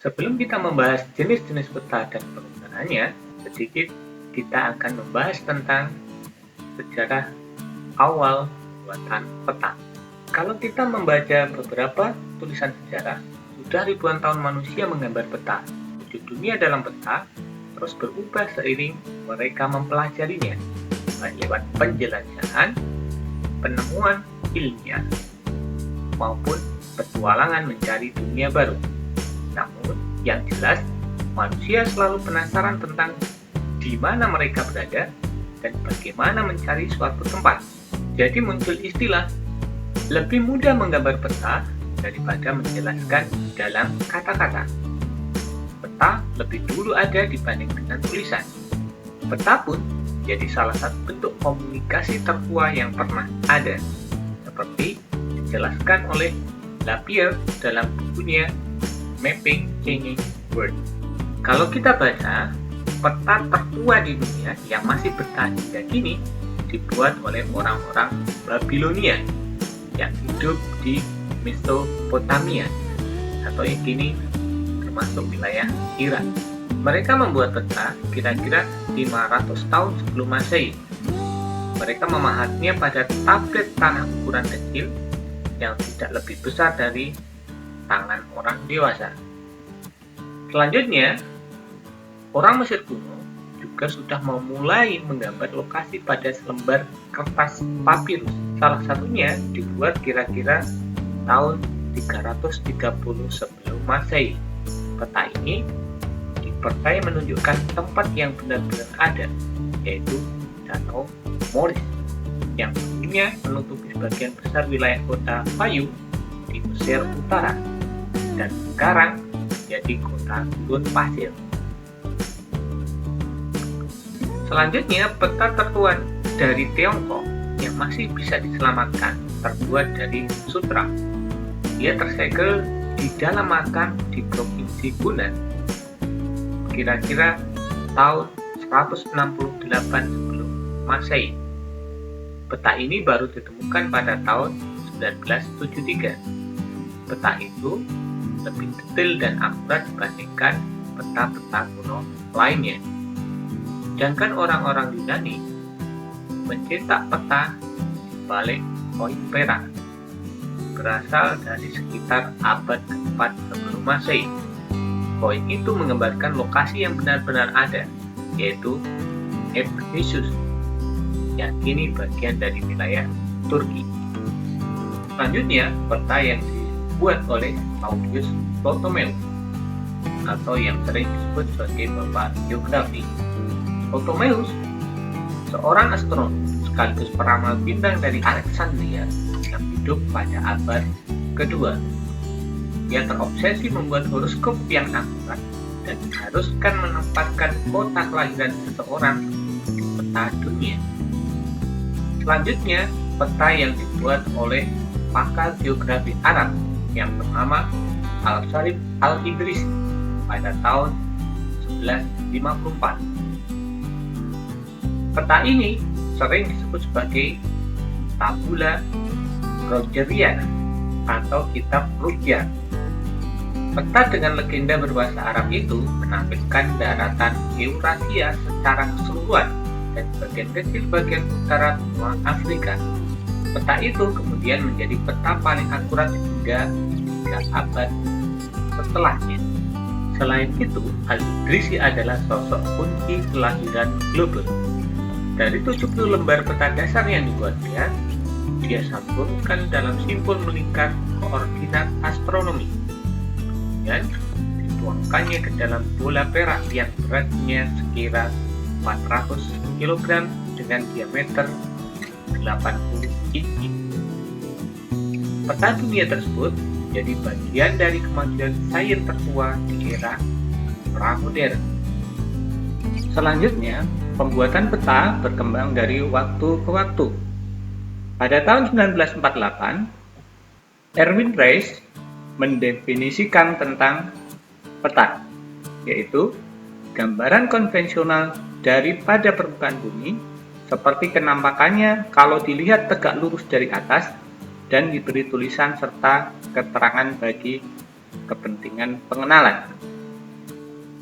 Sebelum kita membahas jenis-jenis peta dan penggunaannya, sedikit kita akan membahas tentang sejarah awal pembuatan peta. Kalau kita membaca beberapa tulisan sejarah, sudah ribuan tahun manusia menggambar peta. Wujud dunia dalam peta terus berubah seiring mereka mempelajarinya, baik lewat penjelajahan, penemuan ilmiah, maupun petualangan mencari dunia baru. Namun, yang jelas, manusia selalu penasaran tentang di mana mereka berada dan bagaimana mencari suatu tempat. Jadi muncul istilah, lebih mudah menggambar peta daripada menjelaskan dalam kata-kata. Peta lebih dulu ada dibanding dengan tulisan. Peta pun jadi salah satu bentuk komunikasi tertua yang pernah ada, seperti dijelaskan oleh Lapierre dalam bukunya Mapping Changing World. Kalau kita baca, peta tertua di dunia yang masih bertahan hingga kini dibuat oleh orang-orang Babilonia yang hidup di Mesopotamia atau yang kini termasuk wilayah Irak. Mereka membuat peta kira-kira 500 tahun sebelum Masehi. Mereka memahatnya pada tablet tanah ukuran kecil yang tidak lebih besar dari tangan orang dewasa. Selanjutnya, orang Mesir kuno juga sudah memulai menggambar lokasi pada selembar kertas papirus. Salah satunya dibuat kira-kira tahun 330 sebelum Masehi. Peta ini dipercaya menunjukkan tempat yang benar-benar ada, yaitu Danau Moris, yang dulunya menutupi sebagian besar wilayah kota Fayu di Mesir Utara, dan sekarang jadi kota gurun pasir. Selanjutnya, peta tertua dari Tiongkok yang masih bisa diselamatkan terbuat dari sutra. Dia tersegel di dalam makam di provinsi Hunan kira-kira tahun 168 sebelum Masehi. Peta ini baru ditemukan pada tahun 1973. Peta itu lebih detail dan akurat dibandingkan peta-peta kuno lainnya. Sedangkan orang-orang Yunani mencetak peta di balik koin perak berasal dari sekitar abad ke-4 sebelum Masehi. Koin itu menggambarkan lokasi yang benar-benar ada, yaitu Ephesus, yang kini bagian dari wilayah Turki. Selanjutnya, peta yang dibuat oleh Claudius Ptolemeus, atau yang sering disebut sebagai Bapak Geografi. Ptolemeus, seorang astronom sekaligus peramal bintang dari Alexandria yang hidup pada abad kedua. Dia terobsesi membuat horoskop yang akurat dan diharuskan menempatkan kota kelahiran seseorang di peta dunia. Selanjutnya, peta yang dibuat oleh pakar geografi Arab yang bernama Al-Sharif Al-Idrisi pada tahun 1154. Peta ini sering disebut sebagai Tabula Rogeriana atau Kitab Rukyah. Peta dengan legenda berbahasa Arab itu menampilkan daratan Eurasia secara keseluruhan dan bagian kecil bagian utara benua Afrika. Peta itu kemudian menjadi peta paling akurat hingga 3 abad setelahnya. Selain itu, Al-Idrisi adalah sosok kunci kelahiran global. Dari 70 lembar peta dasar yang dibuatnya, dia sambungkan dalam simbol melingkar koordinat astronomi. Dan dituangkannya ke dalam bola perak yang beratnya sekira 400 kg dengan diameter 80 inci. Peta dunia tersebut jadi bagian dari kemajuan sains tertua di era pramodern. Selanjutnya, pembuatan peta berkembang dari waktu ke waktu. Pada tahun 1948, Erwin Reis mendefinisikan tentang peta, yaitu gambaran konvensional daripada permukaan bumi seperti kenampakannya kalau dilihat tegak lurus dari atas dan diberi tulisan serta keterangan bagi kepentingan pengenalan.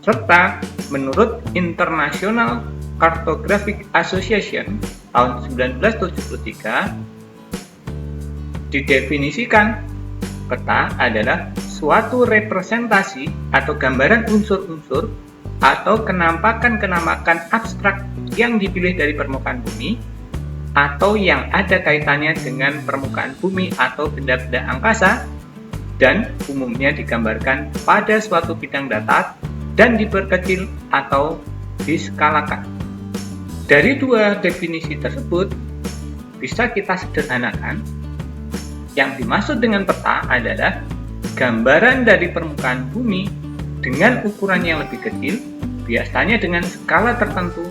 serta menurut International Cartographic Association tahun 1973 didefinisikan peta adalah suatu representasi atau gambaran unsur-unsur atau kenampakan-kenampakan abstrak yang dipilih dari permukaan bumi atau yang ada kaitannya dengan permukaan bumi atau benda-benda angkasa dan umumnya digambarkan pada suatu bidang datar dan diperkecil atau diskalakan. Dari dua definisi tersebut bisa kita sederhanakan. Yang dimaksud dengan peta adalah gambaran dari permukaan bumi dengan ukuran yang lebih kecil, biasanya dengan skala tertentu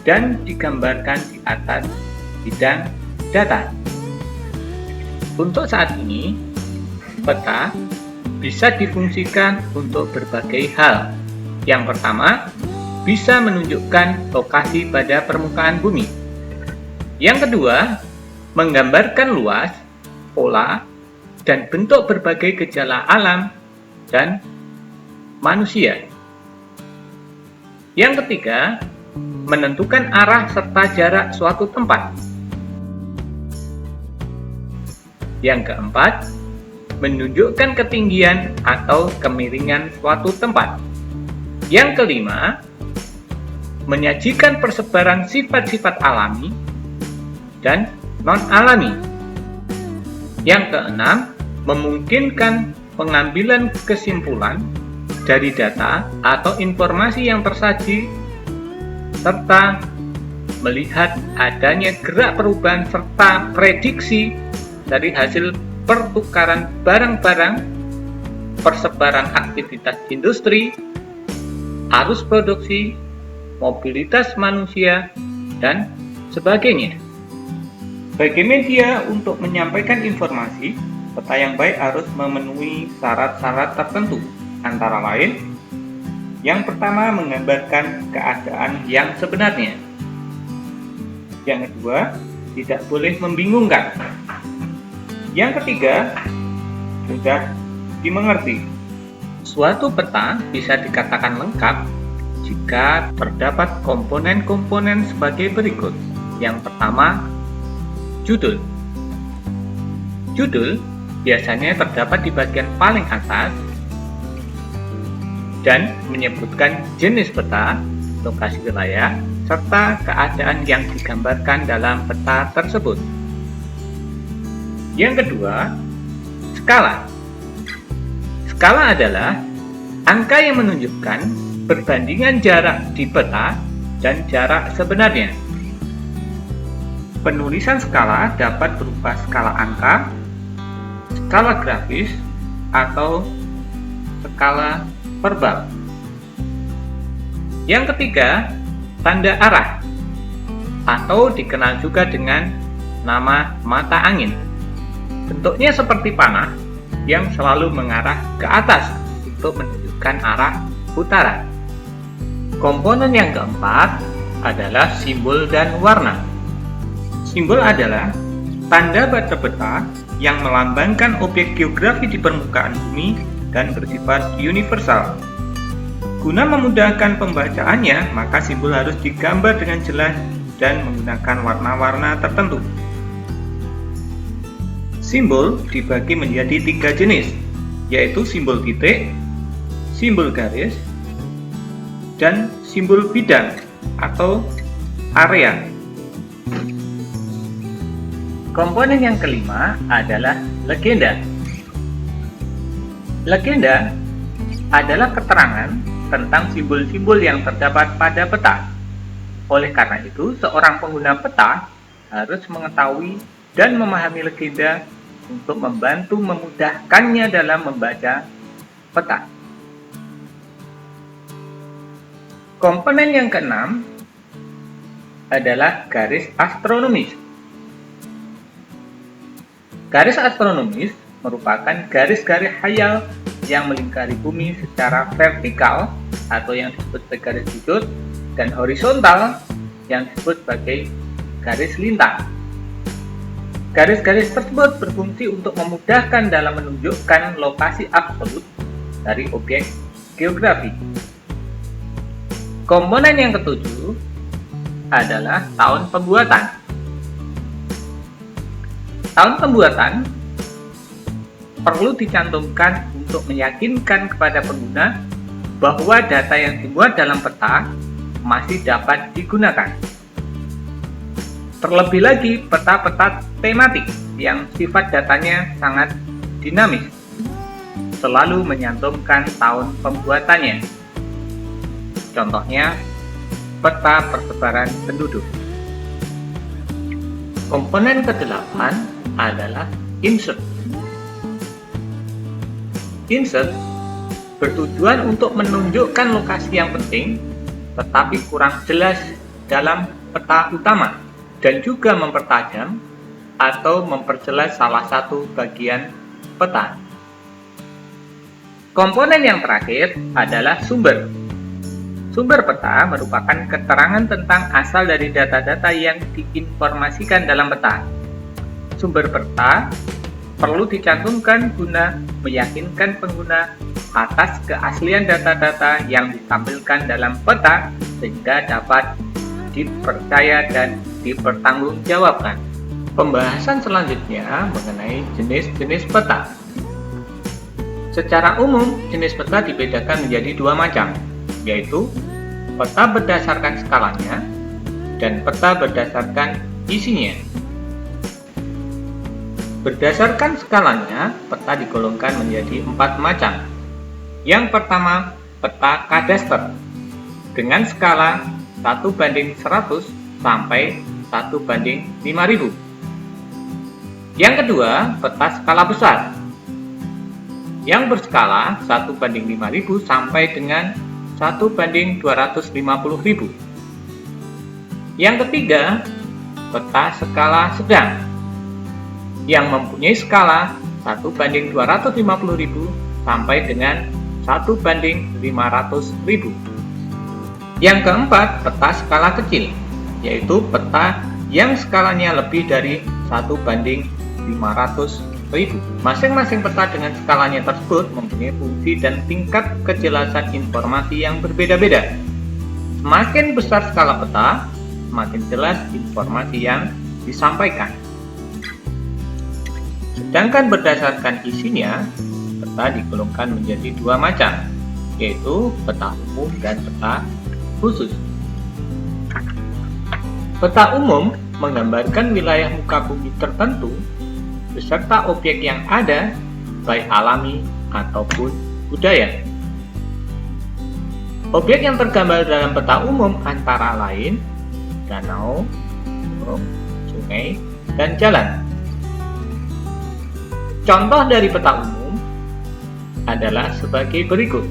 dan digambarkan di atas bidang datar. Untuk saat ini, peta bisa difungsikan untuk berbagai hal. Yang pertama, bisa menunjukkan lokasi pada permukaan bumi. Yang kedua, menggambarkan luas, pola, dan bentuk berbagai gejala alam dan manusia. Yang ketiga, menentukan arah serta jarak suatu tempat. Yang keempat, menunjukkan ketinggian atau kemiringan suatu tempat. Yang kelima, menyajikan persebaran sifat-sifat alami dan non-alami. Yang keenam, memungkinkan pengambilan kesimpulan dari data atau informasi yang tersaji serta melihat adanya gerak perubahan serta prediksi dari hasil pertukaran barang-barang, persebaran aktivitas industri, arus produksi, mobilitas manusia, dan sebagainya. Bagi media untuk menyampaikan informasi, peta yang baik harus memenuhi syarat-syarat tertentu, antara lain, yang pertama menggambarkan keadaan yang sebenarnya. Yang kedua, tidak boleh membingungkan. Yang ketiga, mudah dimengerti. Suatu peta bisa dikatakan lengkap jika terdapat komponen-komponen sebagai berikut. Yang pertama, judul. Judul biasanya terdapat di bagian paling atas dan menyebutkan jenis peta, lokasi wilayah, serta keadaan yang digambarkan dalam peta tersebut. Yang kedua, skala. Skala adalah angka yang menunjukkan perbandingan jarak di peta dan jarak sebenarnya. Penulisan skala dapat berupa skala angka, skala grafis, atau skala verbal. Yang ketiga, tanda arah, atau dikenal juga dengan nama mata angin. Bentuknya seperti panah yang selalu mengarah ke atas untuk menunjukkan arah utara. Komponen yang keempat adalah simbol dan warna. Simbol adalah tanda pada peta yang melambangkan objek geografi di permukaan bumi dan bersifat universal. Guna memudahkan pembacaannya, maka simbol harus digambar dengan jelas dan menggunakan warna-warna tertentu. Simbol dibagi menjadi 3 jenis, yaitu simbol titik, simbol garis, dan simbol bidang atau area. Komponen yang kelima adalah legenda. Legenda adalah keterangan tentang simbol-simbol yang terdapat pada peta. Oleh karena itu, seorang pengguna peta harus mengetahui dan memahami legenda untuk membantu memudahkannya dalam membaca peta. Komponen yang keenam adalah garis astronomis. Garis astronomis merupakan garis-garis hayal yang melingkari bumi secara vertikal atau yang disebut sebagai garis sudut dan horizontal yang disebut sebagai garis lintang. Garis-garis tersebut berfungsi untuk memudahkan dalam menunjukkan lokasi absolut dari objek geografi. Komponen yang ketujuh adalah tahun pembuatan. Tahun pembuatan perlu dicantumkan untuk meyakinkan kepada pengguna bahwa data yang dimuat dalam peta masih dapat digunakan. Terlebih lagi peta-peta tematik yang sifat datanya sangat dinamis, selalu menyantumkan tahun pembuatannya. Contohnya, peta persebaran penduduk. Komponen ke-8 adalah insert. Insert bertujuan untuk menunjukkan lokasi yang penting tetapi kurang jelas dalam peta utama dan juga mempertajam atau memperjelas salah satu bagian peta. Komponen yang terakhir adalah sumber. Sumber peta merupakan keterangan tentang asal dari data-data yang diinformasikan dalam peta. Sumber peta perlu dicantumkan guna meyakinkan pengguna atas keaslian data-data yang ditampilkan dalam peta sehingga dapat dipercaya dan dipertanggungjawabkan. Pembahasan selanjutnya mengenai jenis-jenis peta. Secara umum, jenis peta dibedakan menjadi dua macam, yaitu peta berdasarkan skalanya dan peta berdasarkan isinya. Berdasarkan skalanya, peta digolongkan menjadi 4 macam. Yang pertama, peta kadaster dengan skala 1:100 sampai 1:5000. Yang kedua, peta skala besar yang berskala 1:5000 sampai dengan 1:250.000. Yang ketiga, peta skala sedang yang mempunyai skala 1:250.000 sampai dengan 1:500.000. Yang keempat, peta skala kecil, yaitu peta yang skalanya lebih dari 1:500.000. Masing-masing peta dengan skalanya tersebut mempunyai fungsi dan tingkat kejelasan informasi yang berbeda-beda. Semakin besar skala peta, semakin jelas informasi yang disampaikan. Sedangkan berdasarkan isinya, peta digolongkan menjadi 2 macam, yaitu peta umum dan peta khusus. Peta umum menggambarkan wilayah muka bumi tertentu beserta objek yang ada, baik alami ataupun budaya. Objek yang tergambar dalam peta umum antara lain danau, gunung, sungai, dan jalan. Contoh dari peta umum adalah sebagai berikut.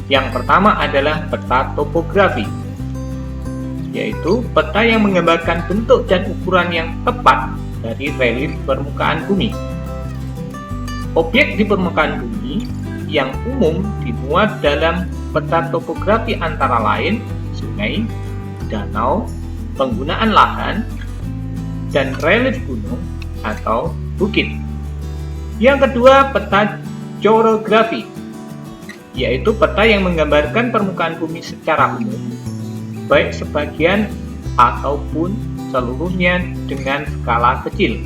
Yang pertama adalah peta topografi, yaitu peta yang menggambarkan bentuk dan ukuran yang tepat dari relief permukaan bumi. Objek di permukaan bumi yang umum dimuat dalam peta topografi antara lain sungai, danau, penggunaan lahan, dan relief gunung atau bukit. Yang kedua, peta geografi, yaitu peta yang menggambarkan permukaan bumi secara umum, baik sebagian ataupun seluruhnya dengan skala kecil.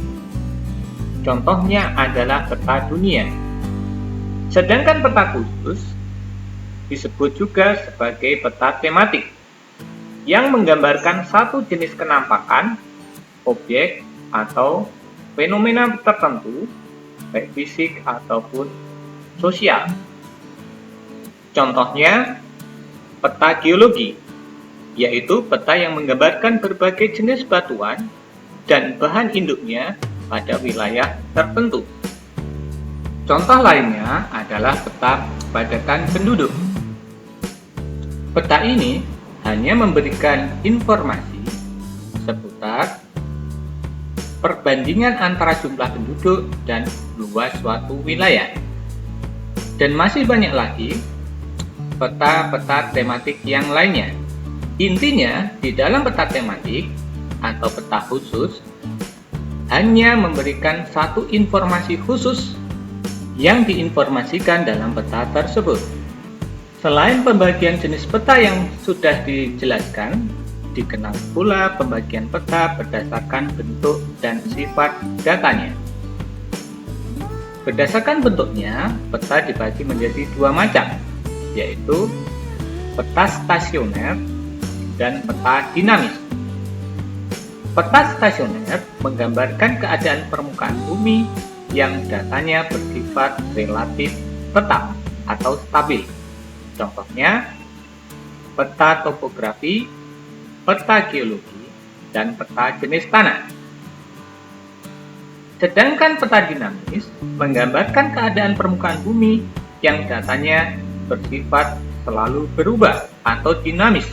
Contohnya adalah peta dunia. Sedangkan peta khusus disebut juga sebagai peta tematik, yang menggambarkan satu jenis kenampakan, objek, atau fenomena tertentu, baik fisik ataupun sosial. Contohnya, peta geologi, yaitu peta yang menggambarkan berbagai jenis batuan dan bahan induknya pada wilayah tertentu. Contoh lainnya adalah peta kepadatan penduduk. Peta ini hanya memberikan informasi seputar perbandingan antara jumlah penduduk dan luas suatu wilayah. Dan masih banyak lagi peta-peta tematik yang lainnya. Intinya, di dalam peta tematik atau peta khusus hanya memberikan satu informasi khusus yang diinformasikan dalam peta tersebut. Selain pembagian jenis peta yang sudah dijelaskan, dikenal pula pembagian peta berdasarkan bentuk dan sifat datanya. Berdasarkan bentuknya, peta dibagi menjadi dua macam, yaitu peta stasioner dan peta dinamis. Peta stasioner menggambarkan keadaan permukaan bumi yang datanya bersifat relatif tetap atau stabil. Contohnya, peta topografi, peta geologi, dan peta jenis tanah. Sedangkan peta dinamis menggambarkan keadaan permukaan bumi yang datanya bersifat selalu berubah atau dinamis.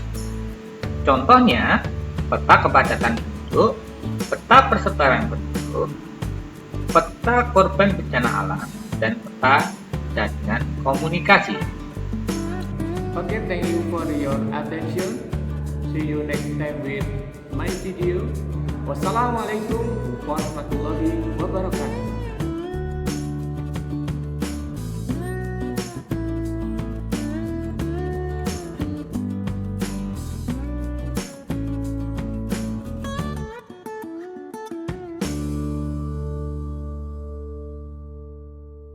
Contohnya, peta kepadatan penduduk, peta persebaran penduduk, peta korban bencana alam, dan peta jaringan komunikasi. Okay, thank you for your attention. See you next time with my video. Wassalamualaikum warahmatullahi